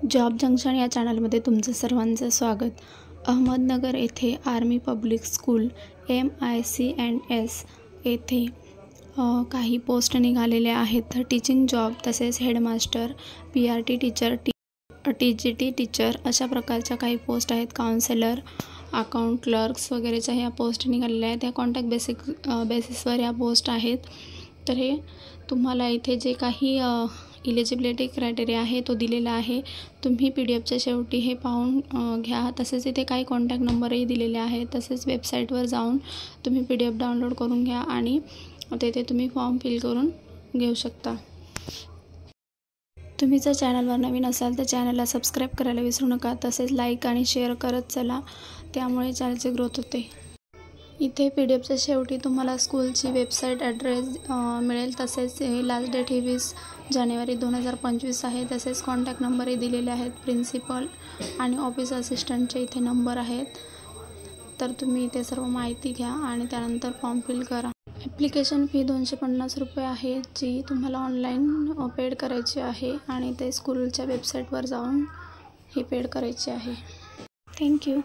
Job junction या चॅनलमध्ये तुमचं सर्वांचं स्वागत। अहमदनगर येथे आर्मी पब्लिक स्कूल MICNS येथे काही पोस्ट निघालेल्या आहेत। टीचिंग जॉब तसेच headmaster, PRT teacher, TGT teacher अशा प्रकारच्या काही पोस्ट आहेत। काउन्सिलर, अकाउंट क्लर्क्स वगैरेच्या ह्या पोस्ट निघालेल्या आहेत। त्या कॉन्ट्रॅक्ट बेसिसवर या पोस्ट आहेत। तर हे तुम्हाला इथे जे काही इलिजिबिलिटी क्रायटेरिया आहे तो दिलेला आहे। तुम्ही PDFच्या शेवटी हे पाहून घ्या। तसेच इथे काही कॉन्टॅक्ट नंबरही दिलेले आहेत। तसेच वेबसाईटवर जाऊन तुम्ही PDF डाउनलोड करून घ्या आणि तेथे तुम्ही फॉर्म फिल करून घेऊ शकता। तुम्ही जर चॅनलवर नवीन असाल तर चॅनलला सबस्क्राईब करायला विसरू नका। तसेच लाईक आणि शेअर करत चला, त्यामुळे चॅनलची ग्रोथ होते। इथे PDFच्या शेवटी तुम्हाला स्कूलची वेबसाईट ॲड्रेस मिळेल। तसेच लास्ट डेट ही 20 जानेवारी 2025 आहे। तसेच कॉन्टॅक्ट नंबरही दिलेले आहेत। प्रिन्सिपल आणि ऑफिस असिस्टंटचे इथे नंबर आहेत। तर तुम्ही इथे सर्व माहिती घ्या आणि त्यानंतर फॉर्म फिल करा। ॲप्लिकेशन फी 250 रुपये आहे, जी तुम्हाला ऑनलाईन पेड करायची आहे आणि ते स्कूलच्या वेबसाईटवर जाऊन ही पेड करायची आहे। थँक्यू।